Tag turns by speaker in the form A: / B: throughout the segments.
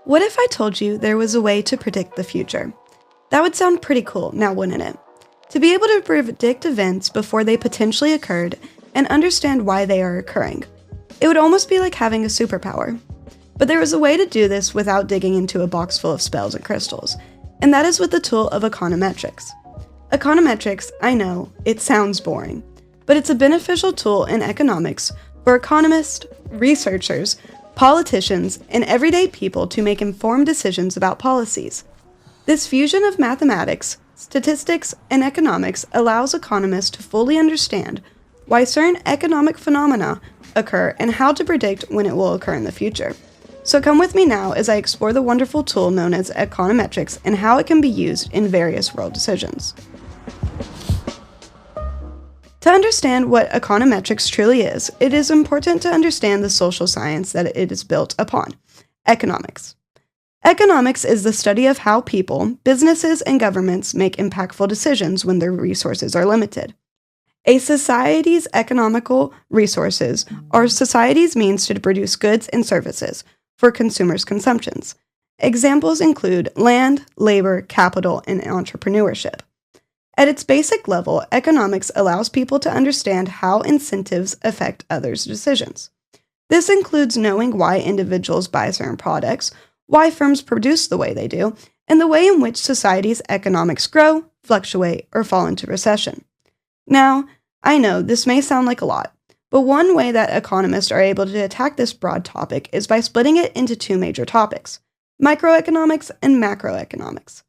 A: What if I told you there was a way to predict the future? That would sound pretty cool, now wouldn't it? To be able to predict events before they potentially occurred and understand why they are occurring. It would almost be like having a superpower. But there was a way to do this without digging into a box full of spells and crystals, and that is with the tool of econometrics. Econometrics, I know, it sounds boring, but it's a beneficial tool in economics for economists, researchers, politicians, and everyday people to make informed decisions about policies. This fusion of mathematics, statistics, and economics allows economists to fully understand why certain economic phenomena occur and how to predict when it will occur in the future. So come with me now as I explore the wonderful tool known as econometrics and how it can be used in various world decisions. To understand what econometrics truly is, it is important to understand the social science that it is built upon, economics. Economics is the study of how people, businesses, and governments make impactful decisions when their resources are limited. A society's economical resources are society's means to produce goods and services for consumers' consumptions. Examples include land, labor, capital, and entrepreneurship. At its basic level, economics allows people to understand how incentives affect others' decisions. This includes knowing why individuals buy certain products, why firms produce the way they do, and the way in which society's economics grow, fluctuate, or fall into recession. Now, I know this may sound like a lot, but one way that economists are able to attack this broad topic is by splitting it into two major topics, microeconomics and macroeconomics.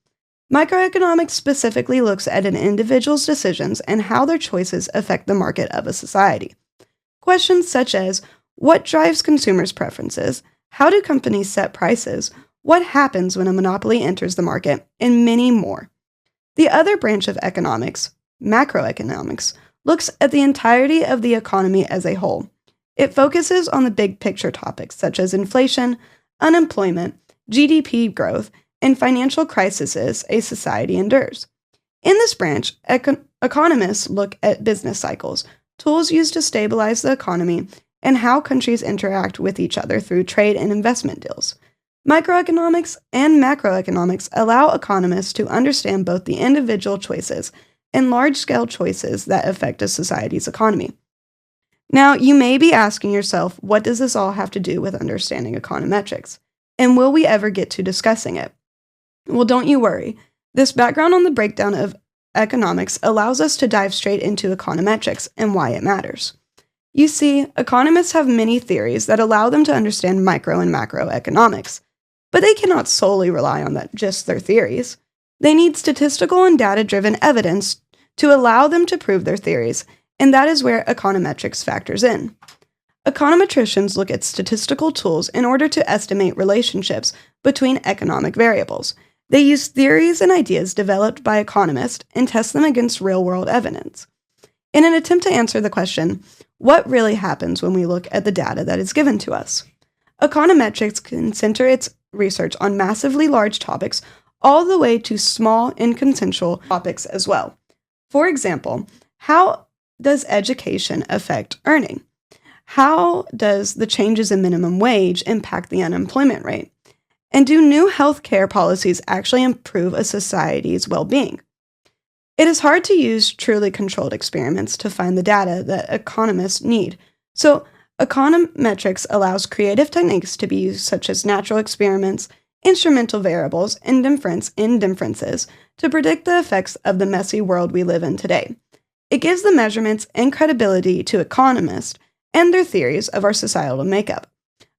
A: Microeconomics specifically looks at an individual's decisions and how their choices affect the market of a society. Questions such as, what drives consumers' preferences? How do companies set prices? What happens when a monopoly enters the market? And many more. The other branch of economics, macroeconomics, looks at the entirety of the economy as a whole. It focuses on the big picture topics such as inflation, unemployment, GDP growth, and financial crises a society endures. In this branch, economists look at business cycles, tools used to stabilize the economy, and how countries interact with each other through trade and investment deals. Microeconomics and macroeconomics allow economists to understand both the individual choices and large-scale choices that affect a society's economy. Now, you may be asking yourself, what does this all have to do with understanding econometrics? And will we ever get to discussing it? Well, don't you worry. This background on the breakdown of economics allows us to dive straight into econometrics and why it matters. You see, economists have many theories that allow them to understand micro and macroeconomics, but they cannot solely rely on just their theories. They need statistical and data-driven evidence to allow them to prove their theories, and that is where econometrics factors in. Econometricians look at statistical tools in order to estimate relationships between economic variables. They use theories and ideas developed by economists and test them against real-world evidence. In an attempt to answer the question, what really happens when we look at the data that is given to us? Econometrics can center its research on massively large topics all the way to small and consensual topics as well. For example, how does education affect earning? How does the changes in minimum wage impact the unemployment rate? And do new healthcare policies actually improve a society's well-being? It is hard to use truly controlled experiments to find the data that economists need, so econometrics allows creative techniques to be used such as natural experiments, instrumental variables, and inferences to predict the effects of the messy world we live in today. It gives the measurements and credibility to economists and their theories of our societal makeup.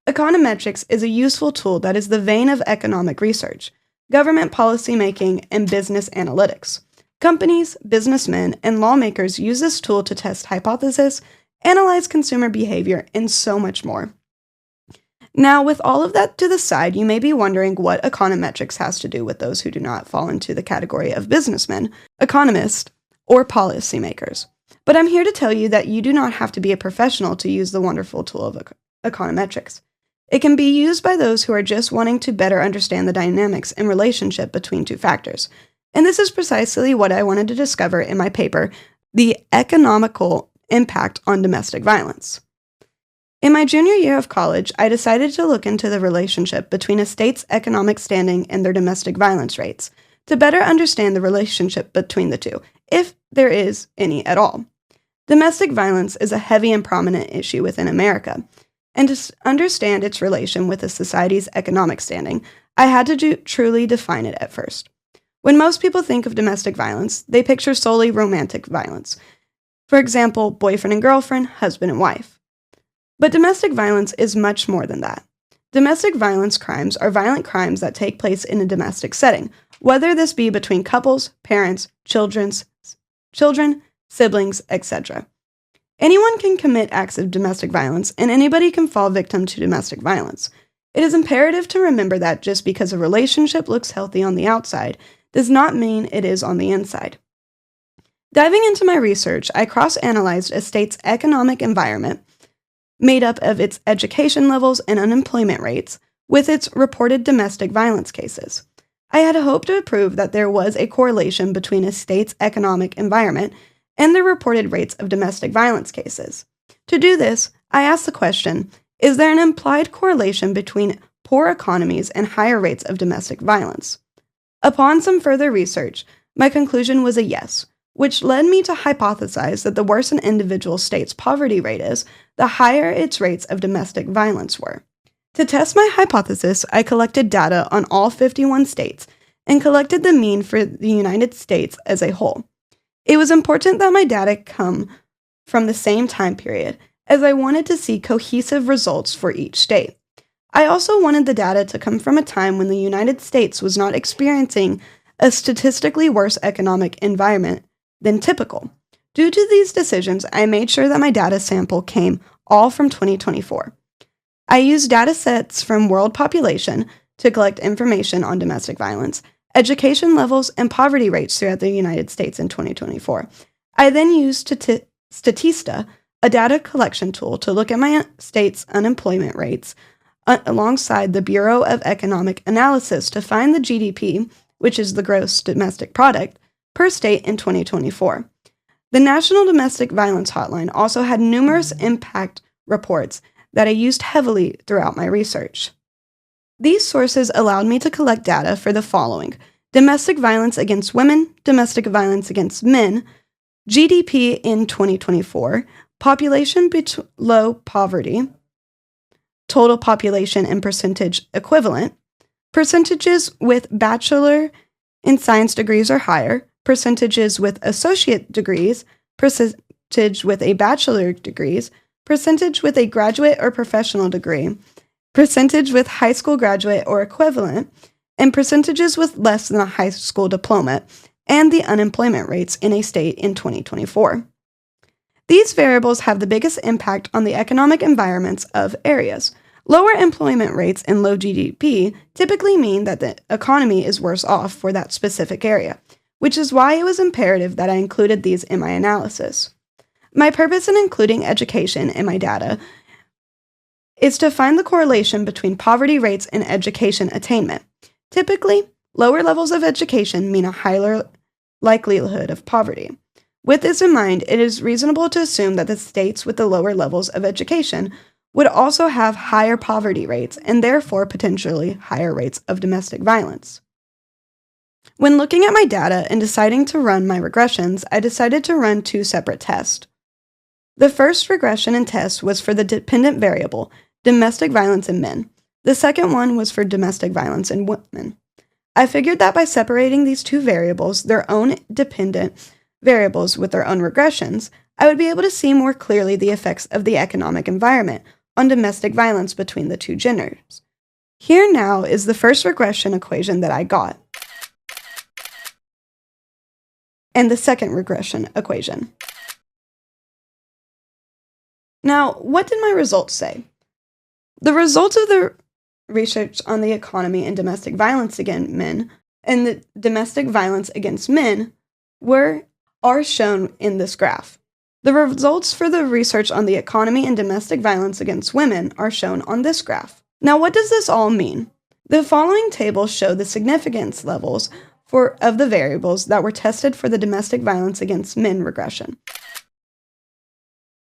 A: Econometrics is a useful tool that is the vein of economic research, government policymaking, and business analytics. Companies, businessmen, and lawmakers use this tool to test hypotheses, analyze consumer behavior, and so much more. Now, with all of that to the side, you may be wondering what econometrics has to do with those who do not fall into the category of businessmen, economists, or policymakers. But I'm here to tell you that you do not have to be a professional to use the wonderful tool of econometrics. It can be used by those who are just wanting to better understand the dynamics and relationship between two factors. And this is precisely what I wanted to discover in my paper, The Economical Impact on Domestic Violence. In my junior year of college, I decided to look into the relationship between a state's economic standing and their domestic violence rates to better understand the relationship between the two, if there is any at all. Domestic violence is a heavy and prominent issue within America, and to understand its relation with a society's economic standing, I had to truly define it at first. When most people think of domestic violence, they picture solely romantic violence. For example, boyfriend and girlfriend, husband and wife. But domestic violence is much more than that. Domestic violence crimes are violent crimes that take place in a domestic setting, whether this be between couples, parents, children, siblings, etc. Anyone can commit acts of domestic violence, and anybody can fall victim to domestic violence. It is imperative to remember that just because a relationship looks healthy on the outside does not mean it is on the inside. Diving into my research, I cross-analyzed a state's economic environment made up of its education levels and unemployment rates with its reported domestic violence cases. I had hoped to prove that there was a correlation between a state's economic environment and the reported rates of domestic violence cases. To do this, I asked the question, is there an implied correlation between poor economies and higher rates of domestic violence? Upon some further research, my conclusion was a yes, which led me to hypothesize that the worse an individual state's poverty rate is, the higher its rates of domestic violence were. To test my hypothesis, I collected data on all 51 states and collected the mean for the United States as a whole. It was important that my data come from the same time period, as I wanted to see cohesive results for each state. I also wanted the data to come from a time when the United States was not experiencing a statistically worse economic environment than typical. Due to these decisions, I made sure that my data sample came all from 2024. I used data sets from world population to collect information on domestic violence, education levels, and poverty rates throughout the United States in 2024. I then used Statista, a data collection tool, to look at my state's unemployment rates alongside the Bureau of Economic Analysis to find the GDP, which is the gross domestic product, per state in 2024. The National Domestic Violence Hotline also had numerous impact reports that I used heavily throughout my research. These sources allowed me to collect data for the following: domestic violence against women, domestic violence against men, GDP in 2024, population below poverty, total population and percentage equivalent, percentages with bachelor in science degrees or higher, percentages with associate degrees, percentage with a bachelor degrees, percentage with a graduate or professional degree, percentage with high school graduate or equivalent, and percentages with less than a high school diploma, and the unemployment rates in a state in 2024. These variables have the biggest impact on the economic environments of areas. Lower employment rates and low GDP typically mean that the economy is worse off for that specific area, which is why it was imperative that I included these in my analysis. My purpose in including education in my data is to find the correlation between poverty rates and education attainment. Typically, lower levels of education mean a higher likelihood of poverty. With this in mind, it is reasonable to assume that the states with the lower levels of education would also have higher poverty rates and therefore potentially higher rates of domestic violence. When looking at my data and deciding to run my regressions, I decided to run two separate tests. The first regression and test was for the dependent variable, domestic violence in men. The second one was for domestic violence in women. I figured that by separating these two variables, their own dependent variables with their own regressions, I would be able to see more clearly the effects of the economic environment on domestic violence between the two genders. Here now is the first regression equation that I got, and the second regression equation. Now, what did my results say? The results of the research on the economy and domestic violence against men and the domestic violence against men are shown in this graph. The results for the research on the economy and domestic violence against women are shown on this graph. Now, what does this all mean? The following tables show the significance levels of the variables that were tested for the domestic violence against men regression.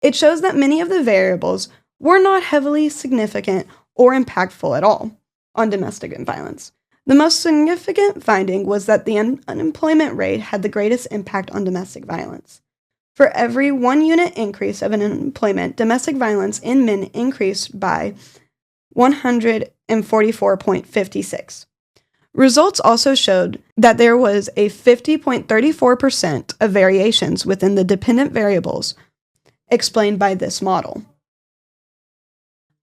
A: It shows that many of the variables were not heavily significant or impactful at all on domestic violence. The most significant finding was that the unemployment rate had the greatest impact on domestic violence. For every 1 unit increase of unemployment, domestic violence in men increased by 144.56. Results also showed that there was a 50.34% of variations within the dependent variables explained by this model.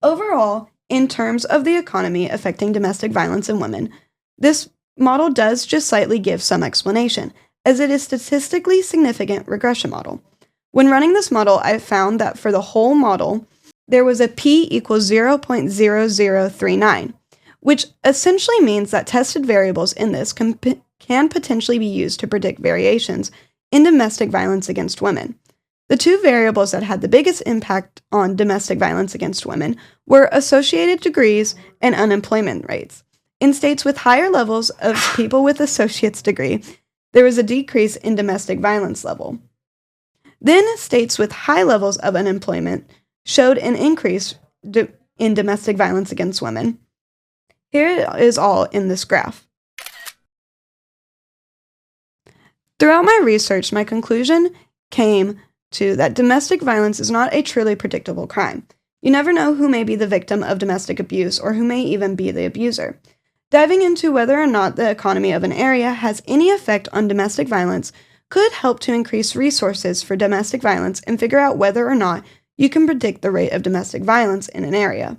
A: Overall, in terms of the economy affecting domestic violence in women, this model does just slightly give some explanation, as it is statistically significant regression model. When running this model, I found that for the whole model, there was a p equals 0.0039, which essentially means that tested variables in this can potentially be used to predict variations in domestic violence against women. The two variables that had the biggest impact on domestic violence against women were associated degrees and unemployment rates. In states with higher levels of people with associate's degree, there was a decrease in domestic violence level. Then states with high levels of unemployment showed an increase in domestic violence against women. Here it is all in this graph. Throughout my research, my conclusion came to that domestic violence is not a truly predictable crime. You never know who may be the victim of domestic abuse or who may even be the abuser. Diving into whether or not the economy of an area has any effect on domestic violence could help to increase resources for domestic violence and figure out whether or not you can predict the rate of domestic violence in an area.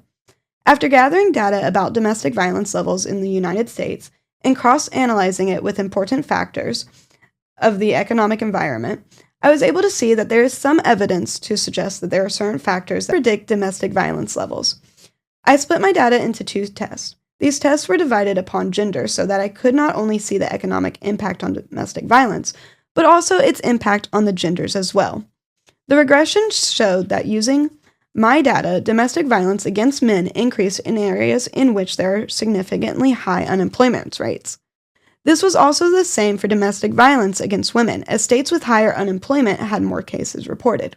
A: After gathering data about domestic violence levels in the United States and cross-analyzing it with important factors of the economic environment, I was able to see that there is some evidence to suggest that there are certain factors that predict domestic violence levels. I split my data into 2 tests. These tests were divided upon gender so that I could not only see the economic impact on domestic violence, but also its impact on the genders as well. The regression showed that using my data, domestic violence against men increased in areas in which there are significantly high unemployment rates. This was also the same for domestic violence against women, as states with higher unemployment had more cases reported.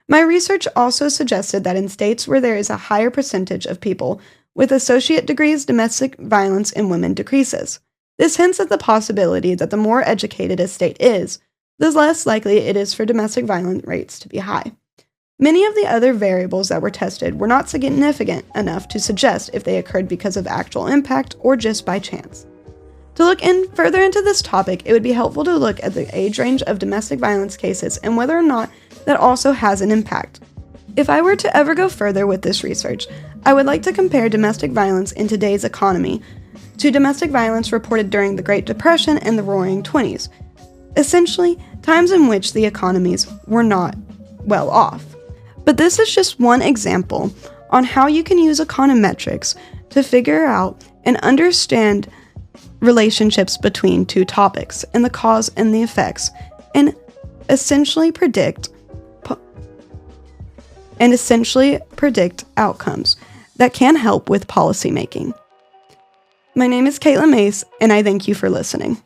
A: My research also suggested that in states where there is a higher percentage of people with associate degrees, domestic violence in women decreases. This hints at the possibility that the more educated a state is, the less likely it is for domestic violence rates to be high. Many of the other variables that were tested were not significant enough to suggest if they occurred because of actual impact or just by chance. To look further into this topic, it would be helpful to look at the age range of domestic violence cases and whether or not that also has an impact. If I were to ever go further with this research, I would like to compare domestic violence in today's economy to domestic violence reported during the Great Depression and the Roaring '20s, essentially times in which the economies were not well off. But this is just one example on how you can use econometrics to figure out and understand relationships between 2 topics and the cause and the effects, and essentially predict outcomes that can help with policy making. My name is Caitlin Mace, and I thank you for listening.